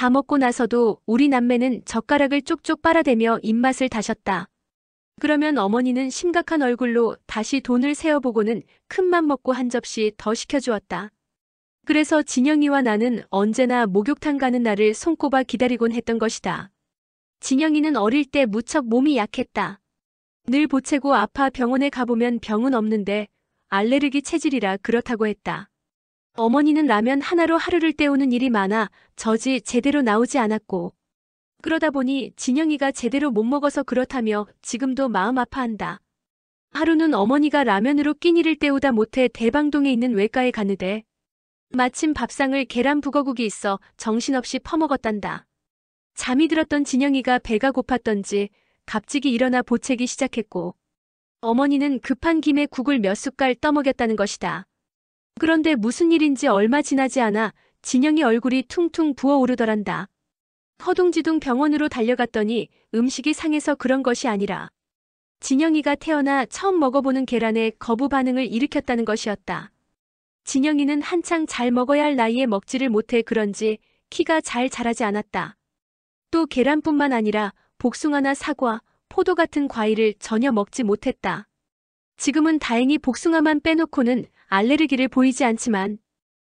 다 먹고 나서도 우리 남매는 젓가락을 쪽쪽 빨아대며 입맛을 다셨다. 그러면 어머니는 심각한 얼굴로 다시 돈을 세어보고는 큰맘 먹고 한 접시 더 시켜주었다. 그래서 진영이와 나는 언제나 목욕탕 가는 날을 손꼽아 기다리곤 했던 것이다. 진영이는 어릴 때 무척 몸이 약했다. 늘 보채고 아파 병원에 가보면 병은 없는데 알레르기 체질이라 그렇다고 했다. 어머니는 라면 하나로 하루를 때우는 일이 많아 젖이 제대로 나오지 않았고, 그러다 보니 진영이가 제대로 못 먹어서 그렇다며 지금도 마음 아파한다. 하루는 어머니가 라면으로 끼니를 때우다 못해 대방동에 있는 외과에 갔는데 마침 밥상을 계란 북어국이 있어 정신없이 퍼먹었단다. 잠이 들었던 진영이가 배가 고팠던지 갑자기 일어나 보채기 시작했고, 어머니는 급한 김에 국을 몇 숟갈 떠먹였다는 것이다. 그런데 무슨 일인지 얼마 지나지 않아 진영이 얼굴이 퉁퉁 부어오르더란다. 허둥지둥 병원으로 달려갔더니 음식이 상해서 그런 것이 아니라 진영이가 태어나 처음 먹어보는 계란에 거부 반응을 일으켰다는 것이었다. 진영이는 한창 잘 먹어야 할 나이에 먹지를 못해 그런지 키가 잘 자라지 않았다. 또 계란뿐만 아니라 복숭아나 사과, 포도 같은 과일을 전혀 먹지 못했다. 지금은 다행히 복숭아만 빼놓고는 알레르기를 보이지 않지만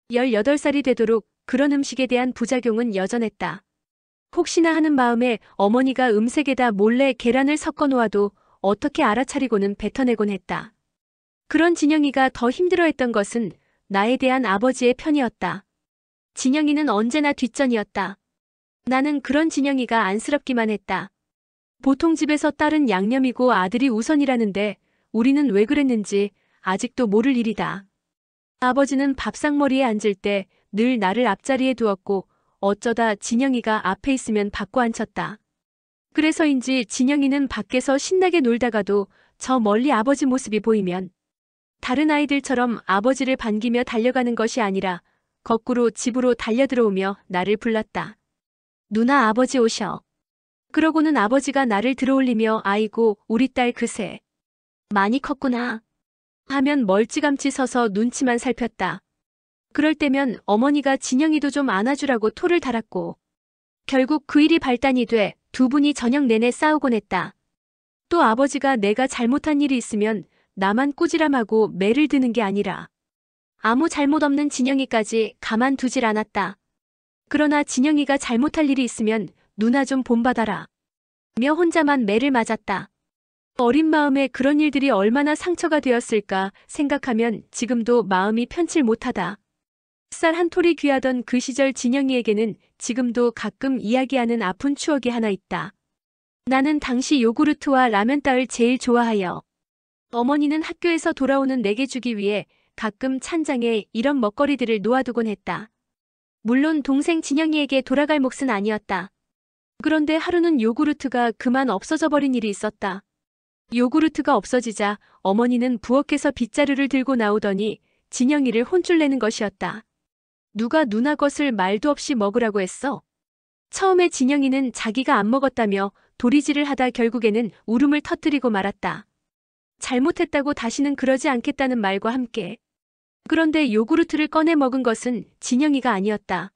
18살이 되도록 그런 음식에 대한 부작용은 여전했다. 혹시나 하는 마음에 어머니가 음색에다 몰래 계란을 섞어 놓아도 어떻게 알아차리고는 뱉어내곤 했다. 그런 진영이가 더 힘들어했던 것은 나에 대한 아버지의 편이었다. 진영이는 언제나 뒷전이었다. 나는 그런 진영이가 안쓰럽기만 했다. 보통 집에서 딸은 양념이고 아들이 우선이라는데 우리는 왜 그랬는지 아직도 모를 일이다. 아버지는 밥상머리에 앉을 때 늘 나를 앞자리에 두었고 어쩌다 진영이가 앞에 있으면 받고 앉혔다. 그래서인지 진영이는 밖에서 신나게 놀다가도 저 멀리 아버지 모습이 보이면 다른 아이들처럼 아버지를 반기며 달려가는 것이 아니라 거꾸로 집으로 달려들어오며 나를 불렀다. 누나, 아버지 오셔. 그러고는 아버지가 나를 들어올리며 아이고 우리 딸 그새 많이 컸구나 하면 멀찌감치 서서 눈치만 살폈다. 그럴 때면 어머니가 진영이도 좀 안아주라고 토를 달았고, 결국 그 일이 발단이 돼 두 분이 저녁 내내 싸우곤 했다. 또 아버지가 내가 잘못한 일이 있으면 나만 꾸지람하고 매를 드는 게 아니라 아무 잘못 없는 진영이까지 가만두질 않았다. 그러나 진영이가 잘못할 일이 있으면 누나 좀 본받아라 며 혼자만 매를 맞았다. 어린 마음에 그런 일들이 얼마나 상처가 되었을까 생각하면 지금도 마음이 편칠 못하다. 쌀 한 톨이 귀하던 그 시절 진영이에게는 지금도 가끔 이야기하는 아픈 추억이 하나 있다. 나는 당시 요구르트와 라면땅을 제일 좋아하여 어머니는 학교에서 돌아오는 내게 주기 위해 가끔 찬장에 이런 먹거리들을 놓아두곤 했다. 물론 동생 진영이에게 돌아갈 몫은 아니었다. 그런데 하루는 요구르트가 그만 없어져 버린 일이 있었다. 요구르트가 없어지자 어머니는 부엌에서 빗자루를 들고 나오더니 진영이를 혼쭐 내는 것이었다. 누가 누나 것을 말도 없이 먹으라고 했어? 처음에 진영이는 자기가 안 먹었다며 도리질을 하다 결국에는 울음을 터뜨리고 말았다. 잘못했다고 다시는 그러지 않겠다는 말과 함께. 그런데 요구르트를 꺼내 먹은 것은 진영이가 아니었다.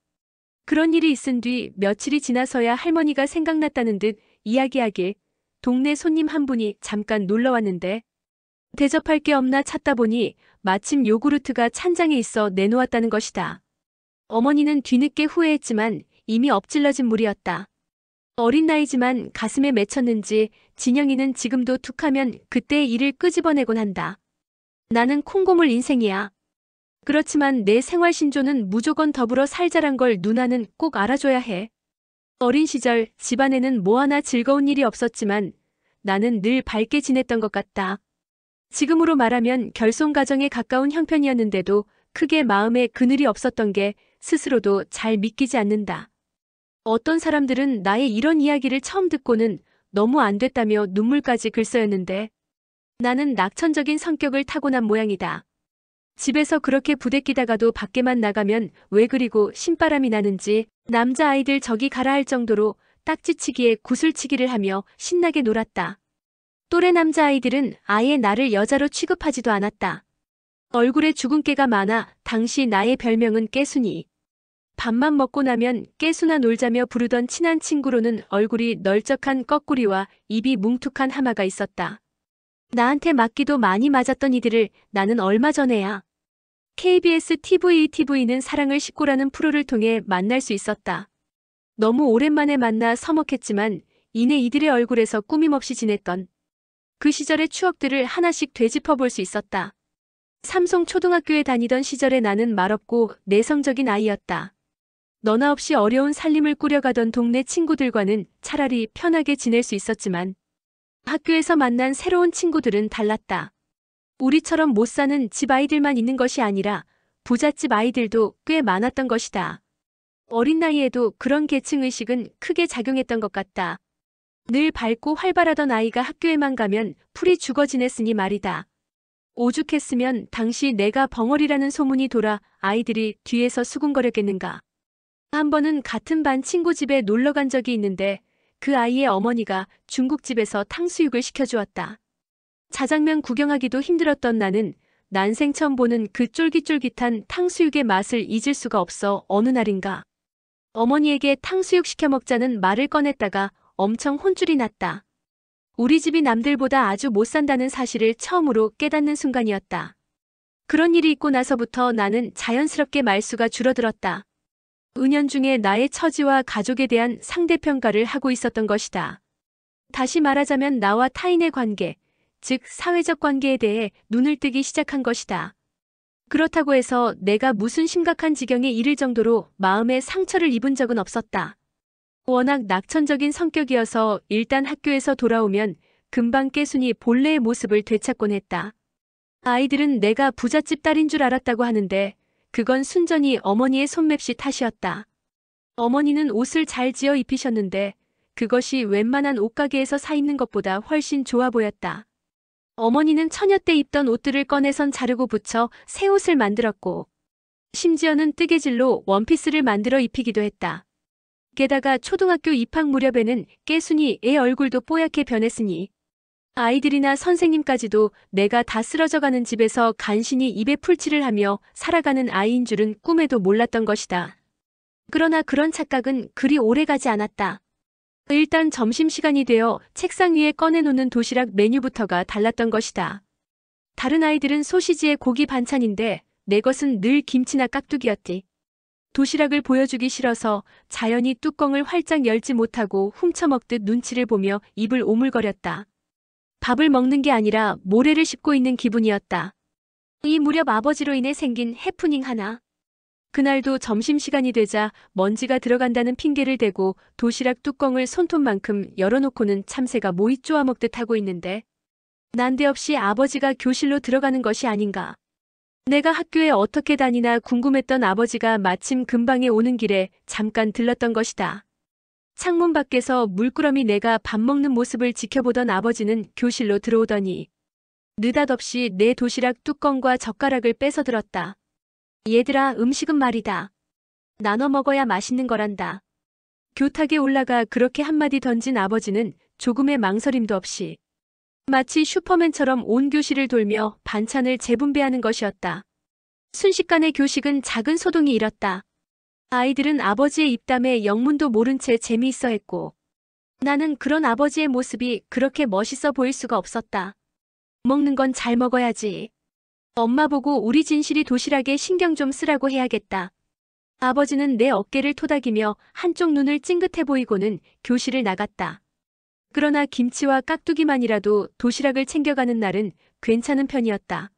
그런 일이 있은 뒤 며칠이 지나서야 할머니가 생각났다는 듯 이야기하길 동네 손님 한 분이 잠깐 놀러 왔는데 대접할 게 없나 찾다 보니 마침 요구르트가 찬장에 있어 내놓았다는 것이다. 어머니는 뒤늦게 후회했지만 이미 엎질러진 물이었다. 어린 나이지만 가슴에 맺혔는지 진영이는 지금도 툭하면 그때의 일을 끄집어내곤 한다. 나는 콩고물 인생이야. 그렇지만 내 생활 신조는 무조건 더불어 살자란 걸 누나는 꼭 알아줘야 해. 어린 시절 집안에는 뭐 하나 즐거운 일이 없었지만 나는 늘 밝게 지냈던 것 같다. 지금으로 말하면 결손가정에 가까운 형편이었는데도 크게 마음에 그늘이 없었던 게 스스로도 잘 믿기지 않는다. 어떤 사람들은 나의 이런 이야기를 처음 듣고는 너무 안 됐다며 눈물까지 글썽였는데 나는 낙천적인 성격을 타고난 모양이다. 집에서 그렇게 부대끼다가도 밖에만 나가면 왜 그리고 신바람이 나는지 남자아이들 저기 가라 할 정도로 딱지치기에 구슬치기를 하며 신나게 놀았다. 또래 남자아이들은 아예 나를 여자로 취급하지도 않았다. 얼굴에 주근깨가 많아 당시 나의 별명은 깨순이. 밥만 먹고 나면 깨수나 놀자며 부르던 친한 친구로는 얼굴이 널쩍한 꺼꾸리와 입이 뭉툭한 하마가 있었다. 나한테 맞기도 많이 맞았던 이들을 나는 얼마 전에야 KBS TV는 사랑을 싣고라는 프로를 통해 만날 수 있었다. 너무 오랜만에 만나 서먹했지만 이내 이들의 얼굴에서 꾸밈없이 지냈던 그 시절의 추억들을 하나씩 되짚어 볼 수 있었다. 삼성 초등학교에 다니던 시절에 나는 말없고 내성적인 아이였다. 너나 없이 어려운 살림을 꾸려가던 동네 친구들과는 차라리 편하게 지낼 수 있었지만 학교에서 만난 새로운 친구들은 달랐다. 우리처럼 못 사는 집 아이들만 있는 것이 아니라 부잣집 아이들도 꽤 많았던 것이다. 어린 나이에도 그런 계층의식은 크게 작용했던 것 같다. 늘 밝고 활발하던 아이가 학교에만 가면 풀이 죽어 지냈으니 말이다. 오죽했으면 당시 내가 벙어리라는 소문이 돌아 아이들이 뒤에서 수군거렸겠는가. 한 번은 같은 반 친구 집에 놀러 간 적이 있는데 그 아이의 어머니가 중국집에서 탕수육을 시켜주었다. 자장면 구경하기도 힘들었던 나는 난생 처음 보는 그 쫄깃쫄깃한 탕수육의 맛을 잊을 수가 없어 어느 날인가 어머니에게 탕수육 시켜 먹자는 말을 꺼냈다가 엄청 혼쭐이 났다. 우리 집이 남들보다 아주 못 산다는 사실을 처음으로 깨닫는 순간이었다. 그런 일이 있고 나서부터 나는 자연스럽게 말수가 줄어들었다. 은연중에 나의 처지와 가족에 대한 상대평가를 하고 있었던 것이다. 다시 말하자면 나와 타인의 관계, 즉 사회적 관계에 대해 눈을 뜨기 시작한 것이다. 그렇다고 해서 내가 무슨 심각한 지경에 이를 정도로 마음의 상처를 입은 적은 없었다. 워낙 낙천적인 성격이어서 일단 학교에서 돌아오면 금방 깨순이 본래의 모습을 되찾곤 했다. 아이들은 내가 부잣집 딸인 줄 알았다고 하는데 그건 순전히 어머니의 손맵시 탓이었다. 어머니는 옷을 잘 지어 입히셨는데 그것이 웬만한 옷가게에서 사 입는 것보다 훨씬 좋아 보였다. 어머니는 처녀 때 입던 옷들을 꺼내선 자르고 붙여 새 옷을 만들었고 심지어는 뜨개질로 원피스를 만들어 입히기도 했다. 게다가 초등학교 입학 무렵에는 깨순이 애 얼굴도 뽀얗게 변했으니 아이들이나 선생님까지도 내가 다 쓰러져가는 집에서 간신히 입에 풀칠을 하며 살아가는 아이인 줄은 꿈에도 몰랐던 것이다. 그러나 그런 착각은 그리 오래가지 않았다. 일단 점심시간이 되어 책상 위에 꺼내놓는 도시락 메뉴부터가 달랐던 것이다. 다른 아이들은 소시지에 고기 반찬인데 내 것은 늘 김치나 깍두기였지. 도시락을 보여주기 싫어서 자연히 뚜껑을 활짝 열지 못하고 훔쳐먹듯 눈치를 보며 입을 오물거렸다. 밥을 먹는 게 아니라 모래를 씹고 있는 기분이었다. 이 무렵 아버지로 인해 생긴 해프닝 하나. 그날도 점심시간이 되자 먼지가 들어간다는 핑계를 대고 도시락 뚜껑을 손톱만큼 열어놓고는 참새가 모이 쪼아먹듯 하고 있는데 난데없이 아버지가 교실로 들어가는 것이 아닌가. 내가 학교에 어떻게 다니나 궁금했던 아버지가 마침 근방에 오는 길에 잠깐 들렀던 것이다. 창문 밖에서 물끄러미 내가 밥 먹는 모습을 지켜보던 아버지는 교실로 들어오더니 느닷없이 내 도시락 뚜껑과 젓가락을 뺏어 들었다. 얘들아, 음식은 말이다. 나눠 먹어야 맛있는 거란다. 교탁에 올라가 그렇게 한마디 던진 아버지는 조금의 망설임도 없이 마치 슈퍼맨처럼 온 교실을 돌며 반찬을 재분배하는 것이었다. 순식간에 교식은 작은 소동이 일었다. 아이들은 아버지의 입담에 영문도 모른 채 재미있어 했고 나는 그런 아버지의 모습이 그렇게 멋있어 보일 수가 없었다. 먹는 건 잘 먹어야지. 엄마 보고 우리 진실이 도시락에 신경 좀 쓰라고 해야겠다. 아버지는 내 어깨를 토닥이며 한쪽 눈을 찡긋해 보이고는 교실을 나갔다. 그러나 김치와 깍두기만이라도 도시락을 챙겨가는 날은 괜찮은 편이었다.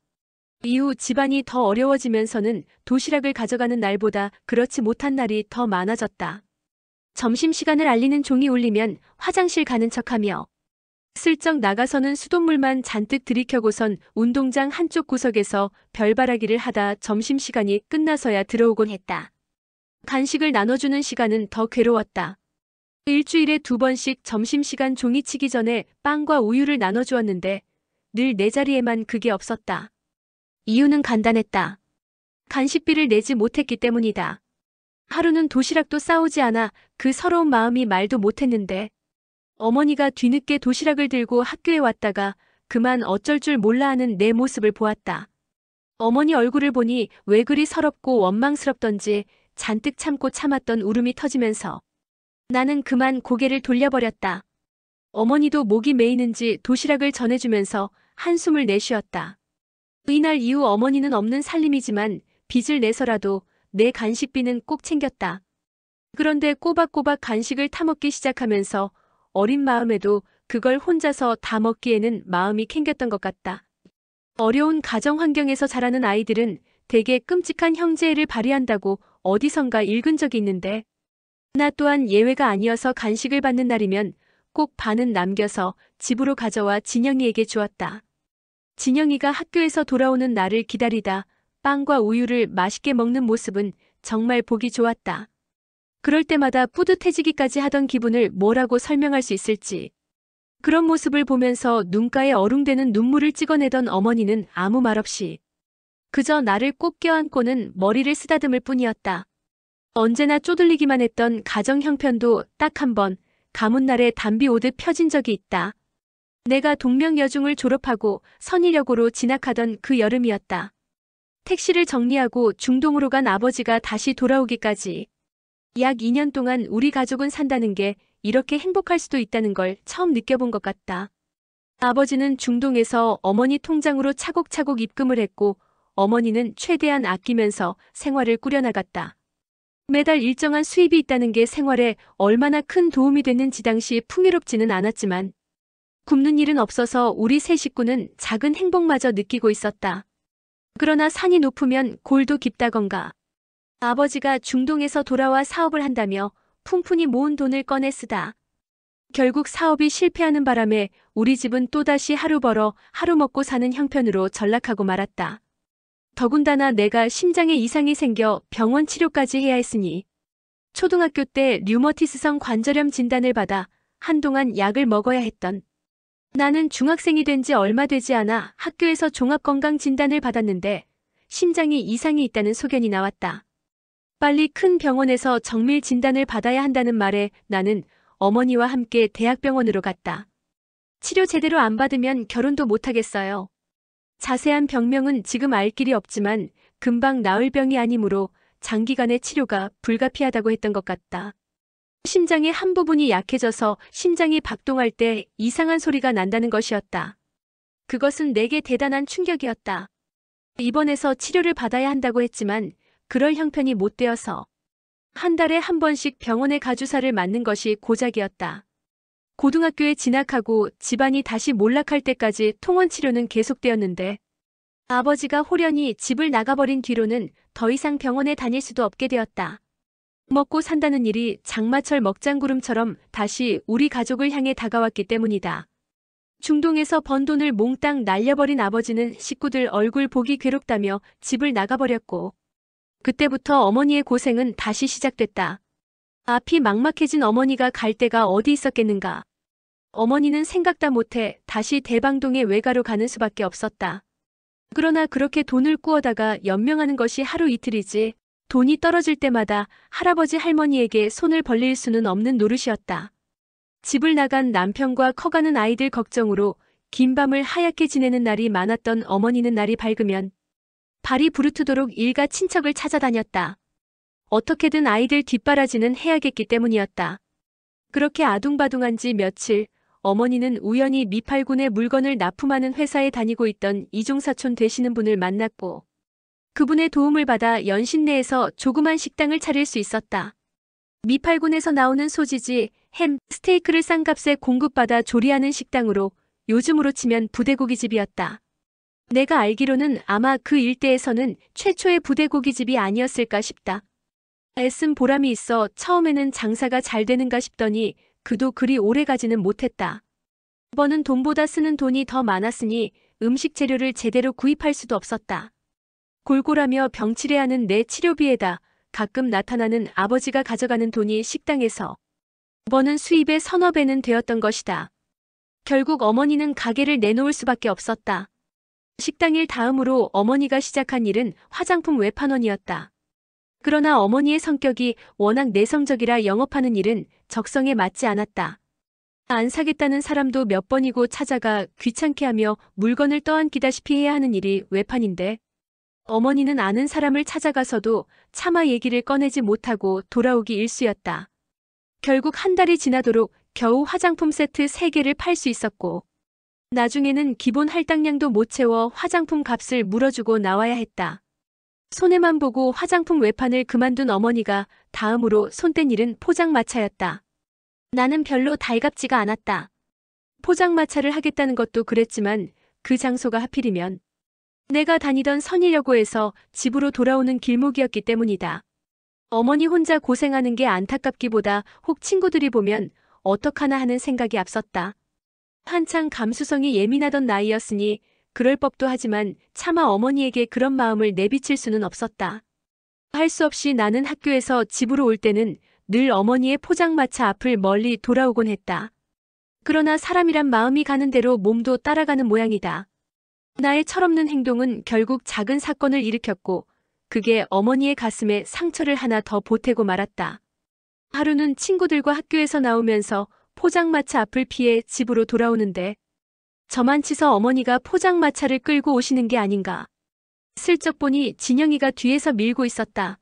이후 집안이 더 어려워지면서는 도시락을 가져가는 날보다 그렇지 못한 날이 더 많아졌다. 점심시간을 알리는 종이 울리면 화장실 가는 척하며 슬쩍 나가서는 수돗물만 잔뜩 들이켜고선 운동장 한쪽 구석에서 별바라기를 하다 점심시간이 끝나서야 들어오곤 했다. 간식을 나눠주는 시간은 더 괴로웠다. 일주일에 2번씩 점심시간 종이치기 전에 빵과 우유를 나눠주었는데 늘 내 자리에만 그게 없었다. 이유는 간단했다. 간식비를 내지 못했기 때문이다. 하루는 도시락도 싸오지 않아 그 서러운 마음이 말도 못했는데 어머니가 뒤늦게 도시락을 들고 학교에 왔다가 그만 어쩔 줄 몰라 하는 내 모습을 보았다. 어머니 얼굴을 보니 왜 그리 서럽고 원망스럽던지 잔뜩 참고 참았던 울음이 터지면서 나는 그만 고개를 돌려버렸다. 어머니도 목이 메이는지 도시락을 전해주면서 한숨을 내쉬었다. 이날 이후 어머니는 없는 살림이지만 빚을 내서라도 내 간식비는 꼭 챙겼다. 그런데 꼬박꼬박 간식을 타먹기 시작하면서 어린 마음에도 그걸 혼자서 다 먹기에는 마음이 캥겼던 것 같다. 어려운 가정 환경에서 자라는 아이들은 대개 끔찍한 형제애를 발휘한다고 어디선가 읽은 적이 있는데 나 또한 예외가 아니어서 간식을 받는 날이면 꼭 반은 남겨서 집으로 가져와 진영이에게 주었다. 진영이가 학교에서 돌아오는 날을 기다리다 빵과 우유를 맛있게 먹는 모습은 정말 보기 좋았다. 그럴 때마다 뿌듯해지기까지 하던 기분을 뭐라고 설명할 수 있을지. 그런 모습을 보면서 눈가에 어룽대는 눈물을 찍어내던 어머니는 아무 말 없이 그저 나를 꼭 껴안고는 머리를 쓰다듬을 뿐이었다. 언제나 쪼들리기만 했던 가정 형편도 딱 한 번 가문 날에 담비 오듯 펴진 적이 있다. 내가 동명여중을 졸업하고 선의력으로 진학하던 그 여름이었다. 택시를 정리하고 중동으로 간 아버지가 다시 돌아오기까지 약 2년 동안 우리 가족은 산다는 게 이렇게 행복할 수도 있다는 걸 처음 느껴본 것 같다. 아버지는 중동에서 어머니 통장으로 차곡차곡 입금을 했고 어머니는 최대한 아끼면서 생활을 꾸려나갔다. 매달 일정한 수입이 있다는 게 생활에 얼마나 큰 도움이 됐는지 당시 풍요롭지는 않았지만 굶는 일은 없어서 우리 세 식구는 작은 행복마저 느끼고 있었다. 그러나 산이 높으면 골도 깊다건가. 아버지가 중동에서 돌아와 사업을 한다며 풍푼이 모은 돈을 꺼내 쓰다. 결국 사업이 실패하는 바람에 우리 집은 또다시 하루 벌어 하루 먹고 사는 형편으로 전락하고 말았다. 더군다나 내가 심장에 이상이 생겨 병원 치료까지 해야 했으니 초등학교 때 류머티스성 관절염 진단을 받아 한동안 약을 먹어야 했던 나는 중학생이 된 지 얼마 되지 않아 학교에서 종합건강진단을 받았는데 심장에 이상이 있다는 소견이 나왔다. 빨리 큰 병원에서 정밀 진단을 받아야 한다는 말에 나는 어머니와 함께 대학병원으로 갔다. 치료 제대로 안 받으면 결혼도 못하겠어요. 자세한 병명은 지금 알 길이 없지만 금방 나을 병이 아니므로 장기간의 치료가 불가피하다고 했던 것 같다. 심장의 한 부분이 약해져서 심장이 박동할 때 이상한 소리가 난다는 것이었다. 그것은 내게 대단한 충격이었다. 입원해서 치료를 받아야 한다고 했지만 그럴 형편이 못 되어서 한 달에 한 번씩 병원에 가주사를 맞는 것이 고작이었다. 고등학교에 진학하고 집안이 다시 몰락할 때까지 통원 치료는 계속되었는데 아버지가 홀연히 집을 나가버린 뒤로는 더 이상 병원에 다닐 수도 없게 되었다. 먹고 산다는 일이 장마철 먹장구름처럼 다시 우리 가족을 향해 다가왔기 때문이다. 중동에서 번 돈을 몽땅 날려버린 아버지는 식구들 얼굴 보기 괴롭다며 집을 나가버렸고 그때부터 어머니의 고생은 다시 시작됐다. 앞이 막막해진 어머니가 갈 데가 어디 있었겠는가. 어머니는 생각다 못해 다시 대방동의 외가로 가는 수밖에 없었다. 그러나 그렇게 돈을 꾸어다가 연명하는 것이 하루 이틀이지 돈이 떨어질 때마다 할아버지 할머니에게 손을 벌릴 수는 없는 노릇이었다. 집을 나간 남편과 커가는 아이들 걱정으로 긴 밤을 하얗게 지내는 날이 많았던 어머니는 날이 밝으면 발이 부르트도록 일가 친척을 찾아다녔다. 어떻게든 아이들 뒷바라지는 해야겠기 때문이었다. 그렇게 아둥바둥한 지 며칠 어머니는 우연히 미팔군의 물건을 납품하는 회사에 다니고 있던 이종사촌 되시는 분을 만났고 그분의 도움을 받아 연신내에서 조그만 식당을 차릴 수 있었다. 미팔군에서 나오는 소시지, 햄, 스테이크를 싼 값에 공급받아 조리하는 식당으로 요즘으로 치면 부대고기집이었다. 내가 알기로는 아마 그 일대에서는 최초의 부대고기집이 아니었을까 싶다. 애쓴 보람이 있어 처음에는 장사가 잘 되는가 싶더니 그도 그리 오래 가지는 못했다. 버는 돈보다 쓰는 돈이 더 많았으니 음식 재료를 제대로 구입할 수도 없었다. 골골하며 병치레하는 내 치료비에다 가끔 나타나는 아버지가 가져가는 돈이 식당에서 버는 수입의 서너 배는 되었던 것이다. 결국 어머니는 가게를 내놓을 수밖에 없었다. 식당일 다음으로 어머니가 시작한 일은 화장품 외판원이었다. 그러나 어머니의 성격이 워낙 내성적이라 영업하는 일은 적성에 맞지 않았다. 안 사겠다는 사람도 몇 번이고 찾아가 귀찮게 하며 물건을 떠안기다시피 해야 하는 일이 외판인데 어머니는 아는 사람을 찾아가서도 차마 얘기를 꺼내지 못하고 돌아오기 일쑤였다. 결국 한 달이 지나도록 겨우 화장품 세트 3개를 팔 수 있었고, 나중에는 기본 할당량도 못 채워 화장품 값을 물어주고 나와야 했다. 손해만 보고 화장품 외판을 그만둔 어머니가 다음으로 손댄 일은 포장마차였다. 나는 별로 달갑지가 않았다. 포장마차를 하겠다는 것도 그랬지만 그 장소가 하필이면 내가 다니던 선일여고에서 집으로 돌아오는 길목이었기 때문이다. 어머니 혼자 고생하는 게 안타깝기보다 혹 친구들이 보면 어떡하나 하는 생각이 앞섰다. 한창 감수성이 예민하던 나이였으니 그럴 법도 하지만 차마 어머니에게 그런 마음을 내비칠 수는 없었다. 할 수 없이 나는 학교에서 집으로 올 때는 늘 어머니의 포장마차 앞을 멀리 돌아오곤 했다. 그러나 사람이란 마음이 가는 대로 몸도 따라가는 모양이다. 나의 철없는 행동은 결국 작은 사건을 일으켰고 그게 어머니의 가슴에 상처를 하나 더 보태고 말았다. 하루는 친구들과 학교에서 나오면서 포장마차 앞을 피해 집으로 돌아오는데 저만 치서 어머니가 포장마차를 끌고 오시는 게 아닌가. 슬쩍 보니 진영이가 뒤에서 밀고 있었다.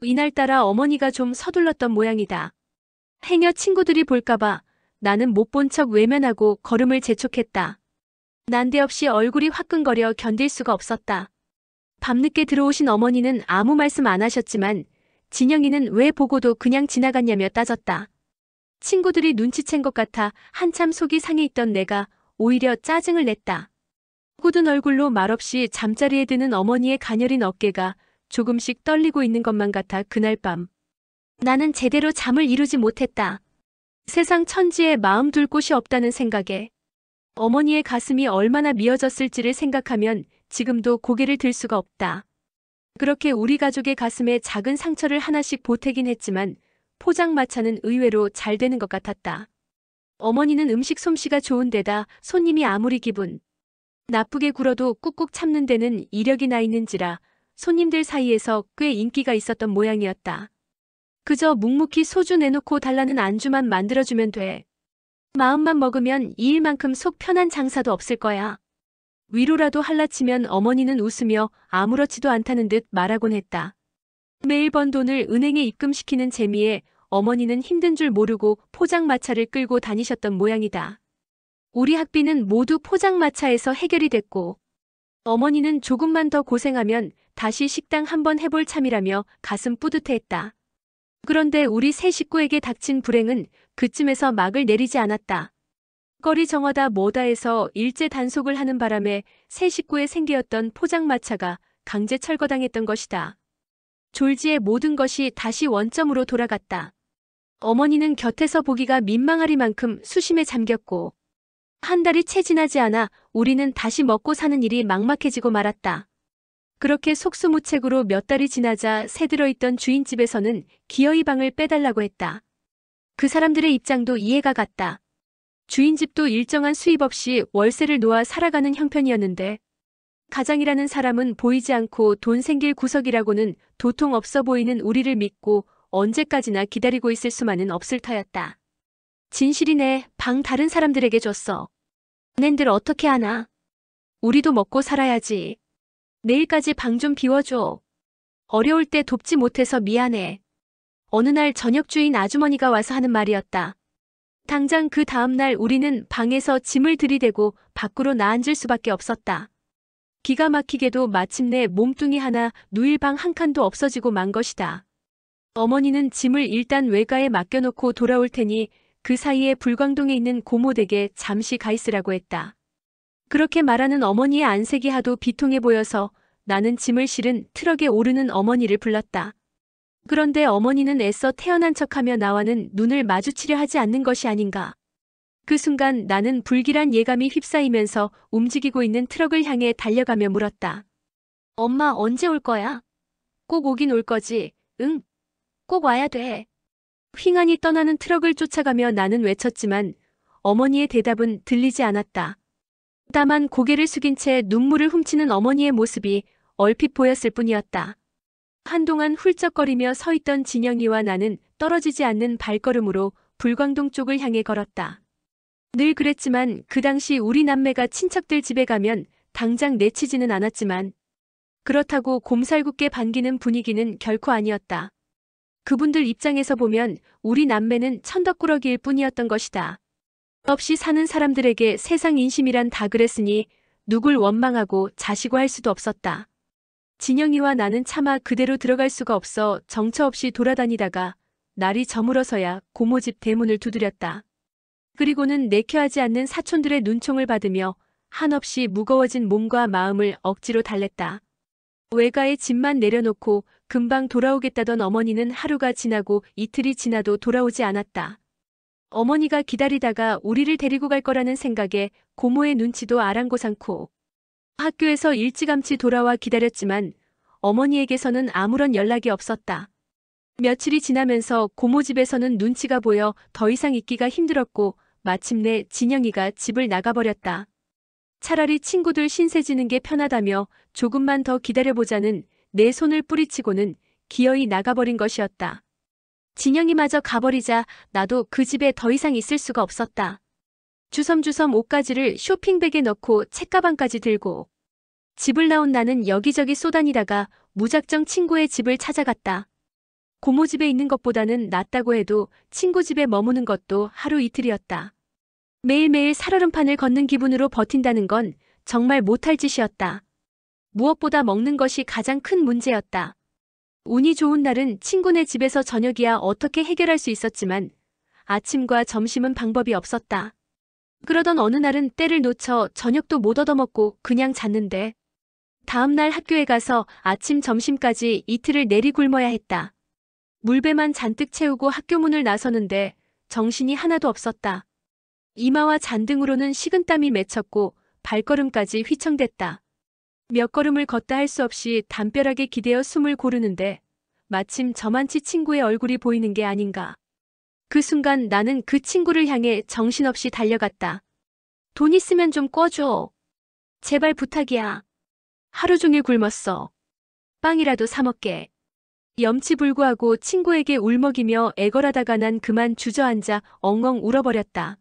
이날따라 어머니가 좀 서둘렀던 모양이다. 행여 친구들이 볼까봐 나는 못 본 척 외면하고 걸음을 재촉했다. 난데없이 얼굴이 화끈거려 견딜 수가 없었다. 밤늦게 들어오신 어머니는 아무 말씀 안 하셨지만 진영이는 왜 보고도 그냥 지나갔냐며 따졌다. 친구들이 눈치챈 것 같아 한참 속이 상해 있던 내가 오히려 짜증을 냈다. 굳은 얼굴로 말없이 잠자리에 드는 어머니의 가녀린 어깨가 조금씩 떨리고 있는 것만 같아 그날 밤 나는 제대로 잠을 이루지 못했다. 세상 천지에 마음 둘 곳이 없다는 생각에 어머니의 가슴이 얼마나 미어졌을지를 생각하면 지금도 고개를 들 수가 없다. 그렇게 우리 가족의 가슴에 작은 상처를 하나씩 보태긴 했지만 포장마차는 의외로 잘 되는 것 같았다. 어머니는 음식 솜씨가 좋은 데다 손님이 아무리 기분 나쁘게 굴어도 꾹꾹 참는 데는 이력이 나 있는지라 손님들 사이에서 꽤 인기가 있었던 모양이었다. 그저 묵묵히 소주 내놓고 달라는 안주만 만들어주면 돼. 마음만 먹으면 이 일만큼 속 편한 장사도 없을 거야. 위로라도 할라치면 어머니는 웃으며 아무렇지도 않다는 듯 말하곤 했다. 매일 번 돈을 은행에 입금시키는 재미에 어머니는 힘든 줄 모르고 포장마차를 끌고 다니셨던 모양이다. 우리 학비는 모두 포장마차에서 해결이 됐고 어머니는 조금만 더 고생하면 다시 식당 한번 해볼 참이라며 가슴 뿌듯해했다. 그런데 우리 세 식구에게 닥친 불행은 그쯤에서 막을 내리지 않았다. 거리 정하다 뭐다 해서 일제 단속을 하는 바람에 세 식구의 생계였던 포장마차가 강제 철거당했던 것이다. 졸지에 모든 것이 다시 원점으로 돌아갔다. 어머니는 곁에서 보기가 민망하리만큼 수심에 잠겼고 한 달이 채 지나지 않아 우리는 다시 먹고 사는 일이 막막해지고 말았다. 그렇게 속수무책으로 몇 달이 지나자 새 들어있던 주인집에서는 기어이 방을 빼달라고 했다. 그 사람들의 입장도 이해가 갔다. 주인집도 일정한 수입 없이 월세를 놓아 살아가는 형편이었는데 가장이라는 사람은 보이지 않고 돈 생길 구석이라고는 도통 없어 보이는 우리를 믿고 언제까지나 기다리고 있을 수만은 없을 터였다. 진실이네. 방 다른 사람들에게 줬어. 낸들 어떻게 하나? 우리도 먹고 살아야지. 내일까지 방 좀 비워줘. 어려울 때 돕지 못해서 미안해. 어느 날 저녁 주인 아주머니가 와서 하는 말이었다. 당장 그 다음날 우리는 방에서 짐을 들이대고 밖으로 나앉을 수밖에 없었다. 기가 막히게도 마침내 몸뚱이 하나 누일 방 한 칸도 없어지고 만 것이다. 어머니는 짐을 일단 외가에 맡겨놓고 돌아올 테니 그 사이에 불광동에 있는 고모댁에 잠시 가 있으라고 했다. 그렇게 말하는 어머니의 안색이 하도 비통해 보여서 나는 짐을 실은 트럭에 오르는 어머니를 불렀다. 그런데 어머니는 애써 태어난 척하며 나와는 눈을 마주치려 하지 않는 것이 아닌가. 그 순간 나는 불길한 예감이 휩싸이면서 움직이고 있는 트럭을 향해 달려가며 물었다. 엄마 언제 올 거야? 꼭 오긴 올 거지. 응. 꼭 와야 돼. 휑하니 떠나는 트럭을 쫓아가며 나는 외쳤지만 어머니의 대답은 들리지 않았다. 다만 고개를 숙인 채 눈물을 훔치는 어머니의 모습이 얼핏 보였을 뿐이었다. 한동안 훌쩍거리며 서 있던 진영이와 나는 떨어지지 않는 발걸음으로 불광동 쪽을 향해 걸었다. 늘 그랬지만 그 당시 우리 남매가 친척들 집에 가면 당장 내치지는 않았지만 그렇다고 곰살궂게 반기는 분위기는 결코 아니었다. 그분들 입장에서 보면 우리 남매는 천덕꾸러기일 뿐이었던 것이다. 없이 사는 사람들에게 세상 인심이란 다 그랬으니 누굴 원망하고 자시고 할 수도 없었다. 진영이와 나는 차마 그대로 들어갈 수가 없어 정처 없이 돌아다니다가 날이 저물어서야 고모집 대문을 두드렸다. 그리고는 내켜하지 않는 사촌들의 눈총을 받으며 한없이 무거워진 몸과 마음을 억지로 달랬다. 외가에 짐만 내려놓고 금방 돌아오겠다던 어머니는 하루가 지나고 이틀이 지나도 돌아오지 않았다. 어머니가 기다리다가 우리를 데리고 갈 거라는 생각에 고모의 눈치도 아랑곳않고 학교에서 일찌감치 돌아와 기다렸지만 어머니에게서는 아무런 연락이 없었다. 며칠이 지나면서 고모 집에서는 눈치가 보여 더 이상 있기가 힘들었고 마침내 진영이가 집을 나가버렸다. 차라리 친구들 신세 지는 게 편하다며 조금만 더 기다려보자는 내 손을 뿌리치고는 기어이 나가버린 것이었다. 진영이마저 가버리자 나도 그 집에 더 이상 있을 수가 없었다. 주섬주섬 옷가지를 쇼핑백에 넣고 책가방까지 들고 집을 나온 나는 여기저기 쏘다니다가 무작정 친구의 집을 찾아갔다. 고모 집에 있는 것보다는 낫다고 해도 친구 집에 머무는 것도 하루 이틀이었다. 매일매일 살얼음판을 걷는 기분으로 버틴다는 건 정말 못할 짓이었다. 무엇보다 먹는 것이 가장 큰 문제였다. 운이 좋은 날은 친구네 집에서 저녁이야 어떻게 해결할 수 있었지만 아침과 점심은 방법이 없었다. 그러던 어느 날은 때를 놓쳐 저녁도 못 얻어먹고 그냥 잤는데 다음날 학교에 가서 아침 점심까지 이틀을 내리 굶어야 했다. 물배만 잔뜩 채우고 학교 문을 나서는데 정신이 하나도 없었다. 이마와 잔등으로는 식은땀이 맺혔고 발걸음까지 휘청댔다. 몇 걸음을 걷다 할 수 없이 담벼락에 기대어 숨을 고르는데 마침 저만치 친구의 얼굴이 보이는 게 아닌가. 그 순간 나는 그 친구를 향해 정신없이 달려갔다. 돈 있으면 좀 꿔줘. 제발 부탁이야. 하루 종일 굶었어. 빵이라도 사 먹게. 염치불구하고 친구에게 울먹이며 애걸하다가 난 그만 주저앉아 엉엉 울어버렸다.